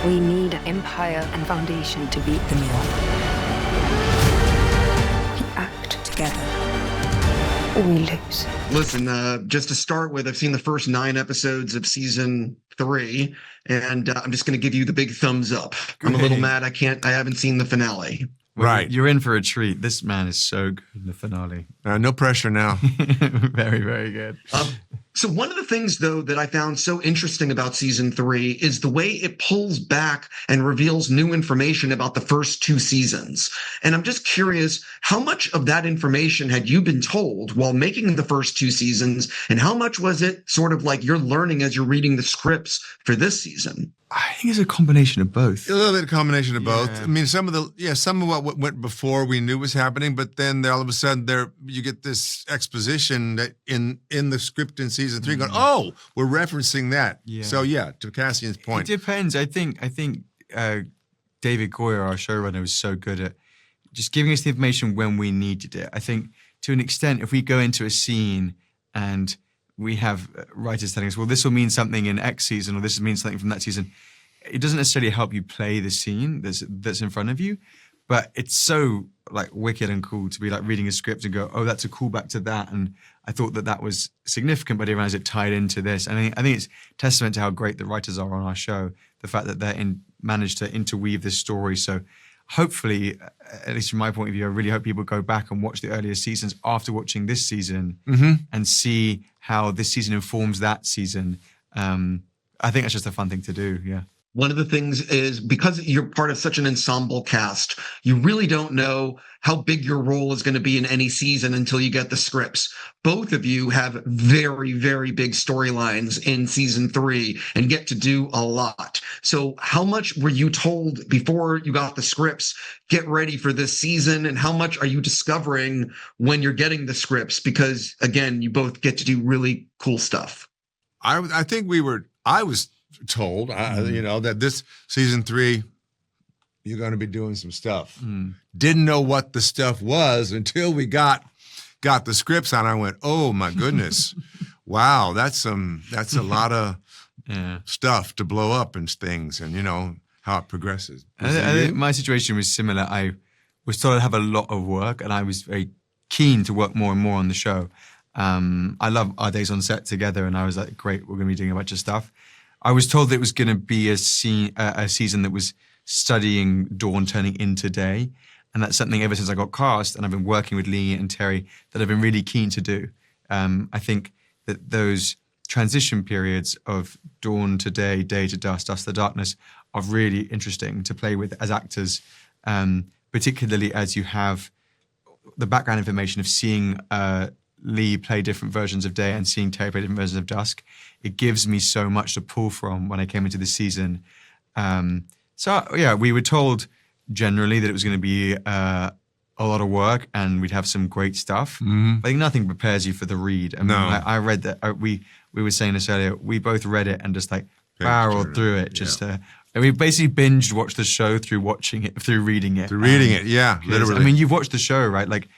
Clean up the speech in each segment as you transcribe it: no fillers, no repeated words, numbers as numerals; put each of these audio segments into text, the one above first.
We need empire and foundation to beat them all. We act together, or we lose. Listen, just to start with, I've seen the first 9 episodes of season 3, and I'm just going to give you the big thumbs up. Great. I'm a little mad I haven't seen the finale. Well, Right. You're in for a treat. This man is so good in the finale. No pressure now. Very, very good. So one of the things, though, that I found so interesting about season 3 is the way it pulls back and reveals new information about the first 2 seasons. And I'm just curious, how much of that information had you been told while making the first 2 seasons? And how much was it sort of like you're learning as you're reading the scripts for this season? I think it's a combination of both. A little bit of combination of both. Yeah. I mean, some of what went before we knew was happening, but then all of a sudden you get this exposition that in the script in season 3 going, oh, we're referencing that. Yeah. So yeah, to Cassian's point. It depends. I think David Goyer, our showrunner, was so good at just giving us the information when we needed it. I think to an extent, if we go into a scene and we have writers telling us, well, this will mean something in X season, or this will mean something from that season, it doesn't necessarily help you play the scene that's in front of you. But it's so like wicked and cool to be like reading a script and go, oh, that's a callback to that. And I thought that was significant, but I didn't realize it tied into this. And I think it's testament to how great the writers are on our show, the fact that they managed to interweave this story. So hopefully, at least from my point of view, I really hope people go back and watch the earlier seasons after watching this season and see how this season informs that season. I think that's just a fun thing to do, yeah. One of the things is because you're part of such an ensemble cast, you really don't know how big your role is going to be in any season until you get the scripts. Both of you have very, very big storylines in season 3 and get to do a lot. So how much were you told before you got the scripts, get ready for this season? And how much are you discovering when you're getting the scripts? Because again, you both get to do really cool stuff. I think I was told, that this season 3, you're going to be doing some stuff. Didn't know what the stuff was until we got the scripts on. I went, oh my goodness, wow, that's a lot of stuff to blow up and things, and how it progresses. I think my situation was similar. I was told I'd have a lot of work, and I was very keen to work more and more on the show. I love our days on set together, and I was like, great, we're going to be doing a bunch of stuff. I was told that it was going to be a season that was studying dawn turning into day. And that's something ever since I got cast and I've been working with Lee and Terry that I've been really keen to do. I think that those transition periods of dawn to day, day to dusk, dusk to darkness are really interesting to play with as actors, particularly as you have the background information of seeing Lee play different versions of day and seeing Terry play different versions of dusk. It gives me so much to pull from when I came into the season. We were told generally that it was going to be a lot of work and we'd have some great stuff. I think nothing prepares you for the read. I read that. We were saying this earlier. We both read it and just like barreled through it. And we basically binged watched the show through reading it. Yeah, literally. I mean, you've watched the show, right? Like,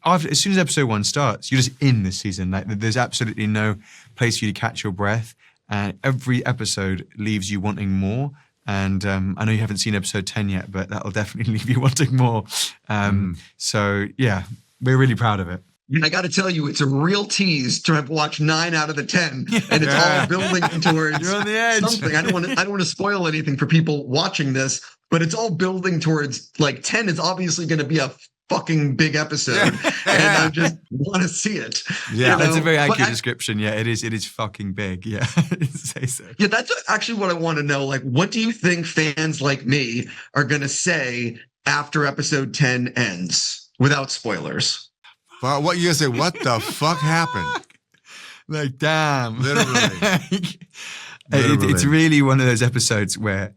as soon as episode 1 starts, you're just in the season. Like, there's absolutely no place for you to catch your breath, and every episode leaves you wanting more. And I know you haven't seen episode 10 yet, but that'll definitely leave you wanting more. So yeah, we're really proud of it. And I got to tell you, it's a real tease to have watched 9 out of the 10, and it's all building towards You're on the edge. something. I don't want to spoil anything for people watching this, but it's all building towards like 10 is obviously going to be a fucking big episode, and I just want to see it. Yeah, that's a very accurate description. Yeah, it is fucking big. Yeah, say so. Yeah, that's actually what I want to know. Like, what do you think fans like me are going to say after episode 10 ends without spoilers? Well, what you gonna say? What the fuck happened? Like, damn. Literally. It's really one of those episodes where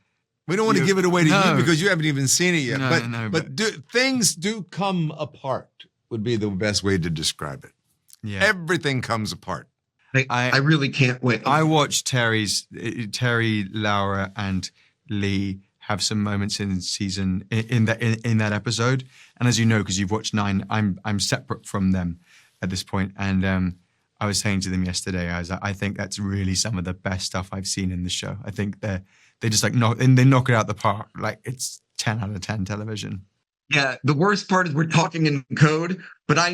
we don't want to give it away to you because you haven't even seen it yet. But things do come apart would be the best way to describe it. Yeah. Everything comes apart. I really can't wait. I watched Terry, Laura, and Lee have some moments in that episode. And as you know, because you've watched 9, I'm separate from them at this point. And I was saying to them yesterday, I think that's really some of the best stuff I've seen in the show. I think they just like knock it out the park. Like it's 10 out of 10 television. Yeah, the worst part is we're talking in code, but I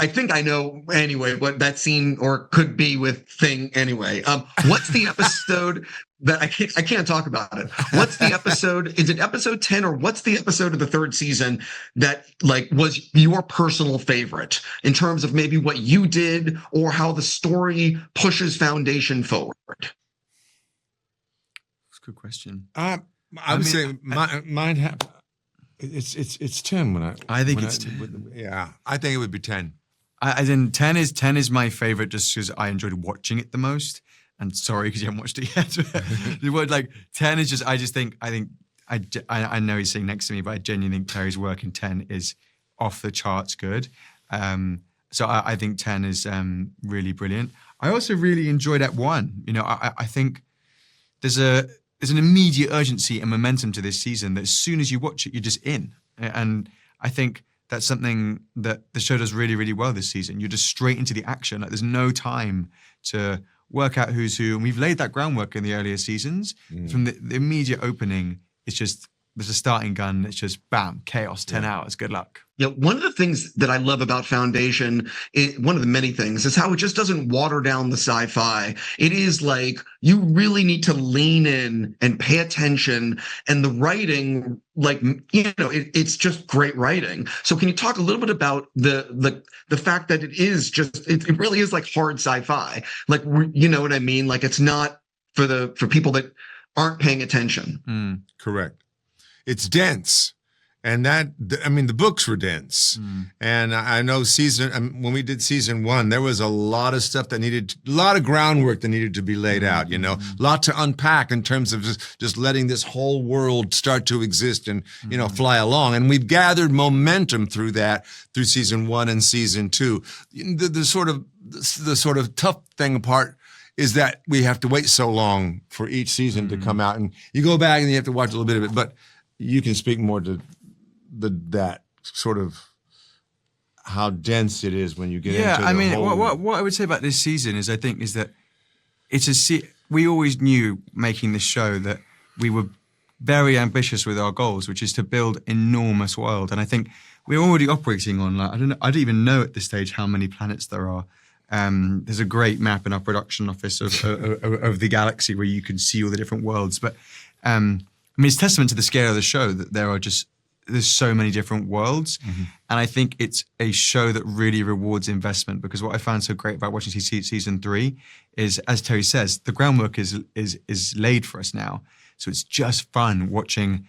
think I know anyway what that scene or could be with Thing anyway. What's the episode that I can't talk about it? What's the episode? Is it episode 10 or what's the episode of the third season that like was your personal favorite in terms of maybe what you did or how the story pushes Foundation forward? That's a good question. I would say mine. It's 10 when I think it's 10. Yeah, I think it would be 10. As in 10 is my favorite just because I enjoyed watching it the most. And sorry because you haven't watched it yet. The word like 10 is just I know he's sitting next to me, but I genuinely think Terry's work in 10 is off the charts good. So I think 10 is really brilliant. I also really enjoyed Ep 1. You know, I think there's an immediate urgency and momentum to this season that as soon as you watch it, you're just in. And I think that's something that the show does really, really well this season. You're just straight into the action. Like there's no time to work out who's who. And we've laid that groundwork in the earlier seasons. From the immediate opening, it's just, there's a starting gun. It's just bam, chaos, 10 hours. Good luck. Yeah, one of the things that I love about Foundation, one of the many things, is how it just doesn't water down the sci-fi. It is like you really need to lean in and pay attention, and the writing, like it's just great writing. So, can you talk a little bit about the fact that it is just it really is like hard sci-fi, like you know what I mean? Like it's not for people that aren't paying attention. Correct. It's dense. And the books were dense. And I know when we did season 1, there was a lot of stuff a lot of groundwork that needed to be laid out, a lot to unpack in terms of just letting this whole world start to exist and, fly along. And we've gathered momentum through season 1 and season 2. The sort of tough thing apart is that we have to wait so long for each season to come out. And you go back and you have to watch a little bit of it, but you can speak more to that sort of how dense it is when you get into what I would say about this season is that we always knew making this show that we were very ambitious with our goals, which is to build enormous world. And I think we're already operating on I don't even know at this stage how many planets there are. There's a great map in our production office of the galaxy where you can see all the different worlds. But it's testament to the scale of the show that there's so many different worlds. And I think it's a show that really rewards investment, because what I found so great about watching season 3 is, as Terry says, the groundwork is laid for us now. So it's just fun watching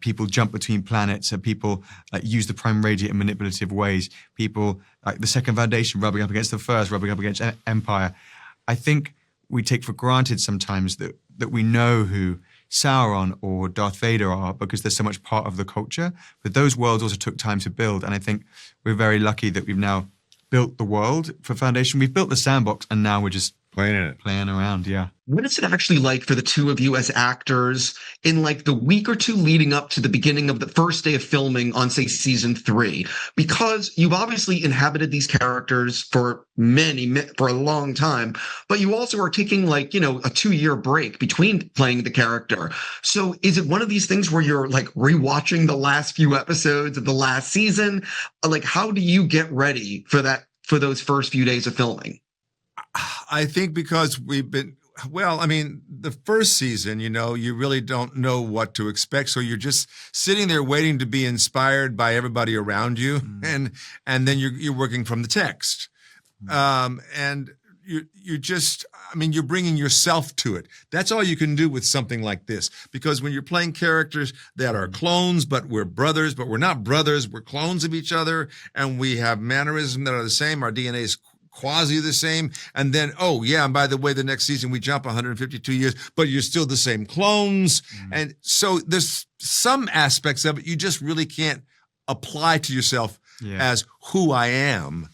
people jump between planets, and people like use the prime radiant in manipulative ways. People like the second Foundation rubbing up against the first, rubbing up against Empire. I think we take for granted sometimes that we know who Sauron or Darth Vader are because they're so much part of the culture. But those worlds also took time to build. And I think we're very lucky that we've now built the world for Foundation. We've built the sandbox, and now we're just playing around. Yeah. What is it actually like for the two of you as actors in like the week or two leading up to the beginning of the first day of filming on, say, season 3? Because you've obviously inhabited these characters for for a long time, but you also are taking like, a 2-year break between playing the character. So is it one of these things where you're like rewatching the last few episodes of the last season? Like, how do you get ready for those first few days of filming? I think because the first season, you really don't know what to expect. So you're just sitting there waiting to be inspired by everybody around you. And then you're working from the text. And you're bringing yourself to it. That's all you can do with something like this. Because when you're playing characters that are clones, but we're brothers, but we're not brothers, we're clones of each other, and we have mannerisms that are the same, our DNA is quasi the same, and then and by the way, the next season we jump 152 years, but you're still the same clones. And so there's some aspects of it you just really can't apply to yourself as who I am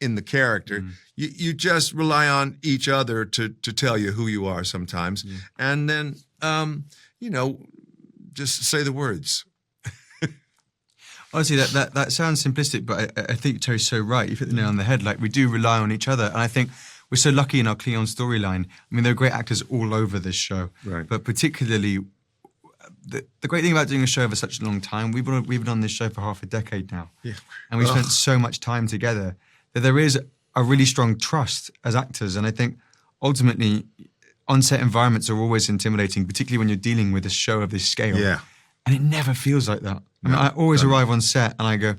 in the character. You just rely on each other to tell you who you are sometimes, and then just say the words. Honestly, that sounds simplistic, but I think Terry's so right. You hit the nail on the head. Like, we do rely on each other. And I think we're so lucky in our Cleon storyline. I mean, there are great actors all over this show. Right. But particularly, the great thing about doing a show over such a long time, we've been on this show for half a decade now. Yeah. And we've spent so much time together that there is a really strong trust as actors. And I think, ultimately, on-set environments are always intimidating, particularly when you're dealing with a show of this scale. Yeah. And it never feels like that. I mean, I always arrive on set and I go,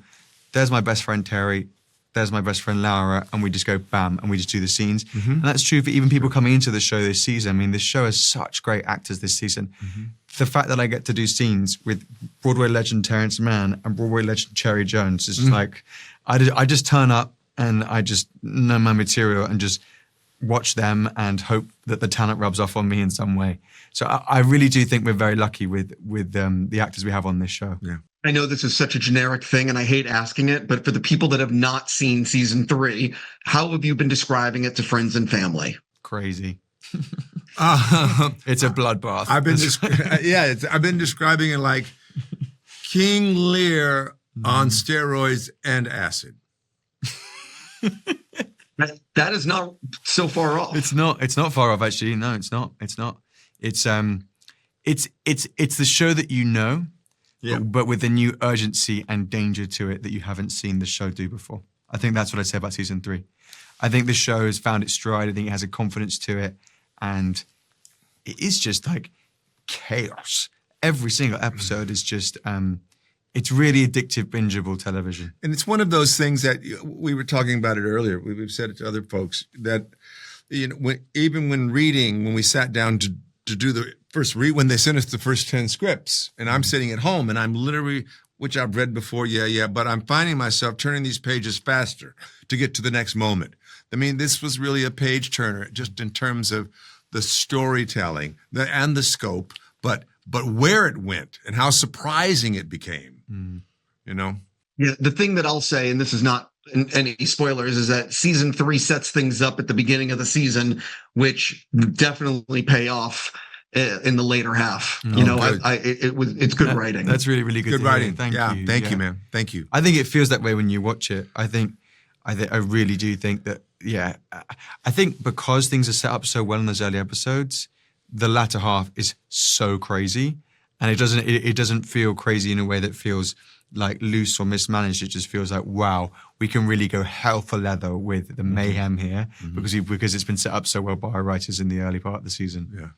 there's my best friend Terry, there's my best friend Laura, and we just go bam, and we just do the scenes. Mm-hmm. And that's true for even people coming into the show this season. I mean, this show has such great actors this season. Mm-hmm. The fact that I get to do scenes with Broadway legend Terrence Mann and Broadway legend Cherry Jones is just like, I just turn up and I just know my material and just watch them and hope that the talent rubs off on me in some way. So I really do think we're very lucky with the actors we have on this show. Yeah. I know this is such a generic thing and I hate asking it, but for the people that have not seen season 3, how have you been describing it to friends and family? Crazy. It's a bloodbath. I've been describing it like King Lear on steroids and acid. That is not so far off. It's not far off, actually. No, it's not. It's the show that you know, but with a new urgency and danger to it that you haven't seen the show do before. I think that's what I say about season 3. I think the show has found its stride. I think it has a confidence to it, and it is just like chaos. Every single episode is just. It's really addictive, bingeable television. And it's one of those things that we were talking about it earlier. We've said it to other folks that, even when reading, when we sat down to do the first read, when they sent us the first 10 scripts, and I'm sitting at home and I'm literally, which I've read before, but I'm finding myself turning these pages faster to get to the next moment. I mean, this was really a page turner, just in terms of the storytelling and the scope, but where it went and how surprising it became. Yeah, the thing that I'll say, and this is not any spoilers, is that season 3 sets things up at the beginning of the season, which definitely pay off in the later half. It's good writing. That's really, really good writing. Thank you. Thank you, man. Thank you. I think it feels that way when you watch it. I really do think that. Yeah, I think because things are set up so well in those early episodes, the latter half is so crazy. And it doesn't feel crazy in a way that feels like loose or mismanaged. It just feels like, wow, we can really go hell for leather with the mayhem here because it's been set up so well by our writers in the early part of the season. Yeah.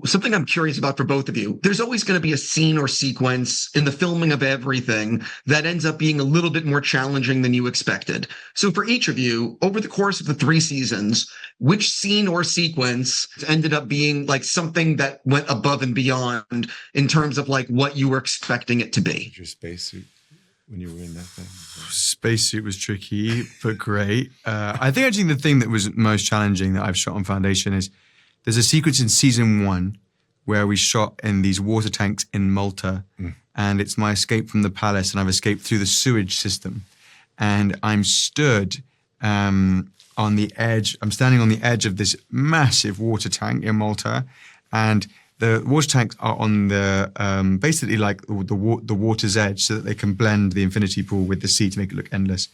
Something I'm curious about for both of you. There's always going to be a scene or sequence in the filming of everything that ends up being a little bit more challenging than you expected. So for each of you, over the course of the 3 seasons, which scene or sequence ended up being like something that went above and beyond in terms of like what you were expecting it to be? Your spacesuit when you were in that thing. Spacesuit was tricky, but great. I think actually the thing that was most challenging that I've shot on Foundation is there's a sequence in season 1 where we shot in these water tanks in Malta, and it's my escape from the palace, and I've escaped through the sewage system. And I'm stood on the edge. I'm standing on the edge of this massive water tank in Malta, and the water tanks are on the basically like the water's edge, so that they can blend the infinity pool with the sea to make it look endless.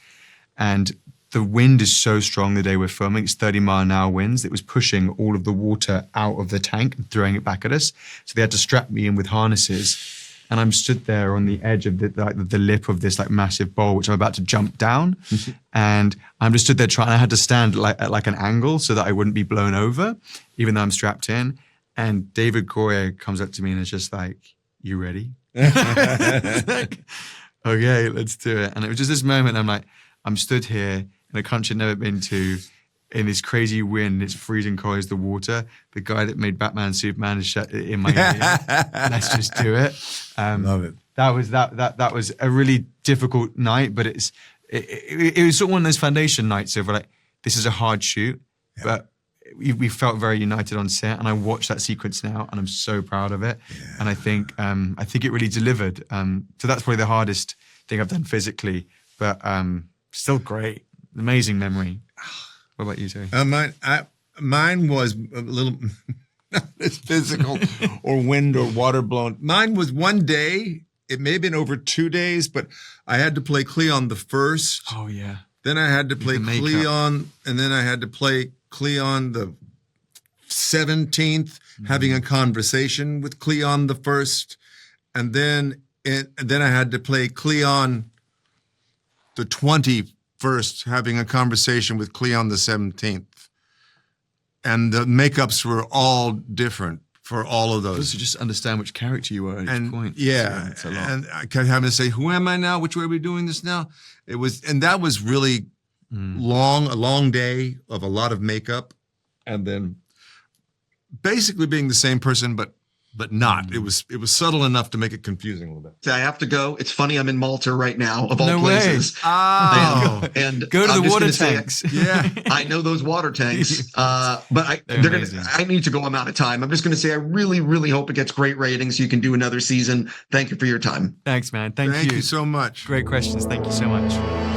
And the wind is so strong the day we're filming. It's 30-mile-an-hour winds. It was pushing all of the water out of the tank and throwing it back at us. So they had to strap me in with harnesses. And I'm stood there on the edge of the lip of this like massive bowl, which I'm about to jump down. And I'm just stood there trying. I had to stand at like an angle so that I wouldn't be blown over, even though I'm strapped in. And David Goyer comes up to me and is just like, "You ready?" Like, okay, let's do it. And it was just this moment. I'm stood here in a country I've never been to, in this crazy wind. It's freezing cold as the water. The guy that made Batman and Superman is shut in my ear. Let's just do it. Love it. That was a really difficult night, but it was sort of one of those foundation nights of like, this is a hard shoot, but we felt very united on set. And I watched that sequence now, and I'm so proud of it. Yeah. And I think it really delivered. So that's probably the hardest thing I've done physically, but still great. Amazing memory. What about you, Terry? Mine was a little not as physical or wind or water blown. Mine was one day it may have been over 2 days, but I had to play Cleon the first. Oh yeah. Then I had to play the makeup. Cleon, and then I had to play Cleon the 17th, having a conversation with Cleon the first, and then I had to play Cleon the 21st, having a conversation with Cleon the 17th. And the makeups were all different for all of those. Also, just understand which character you were at each point. Yeah, it's a lot. and I kept having to say, "Who am I now? Which way are we doing this now?" That was really a long day of a lot of makeup, and then basically being the same person, but not. It was subtle enough to make it confusing a little bit. I have to go. It's funny, I'm in Malta right now, of all No way. places. Oh, And Go to I'm the just water gonna say, tanks. yeah. I know those water tanks, but They're amazing. I need to go. I'm out of time. I'm just going to say I really, really hope it gets great ratings so you can do another season. Thank you for your time. Thank you. Thank you so much. Great questions. Thank you so much.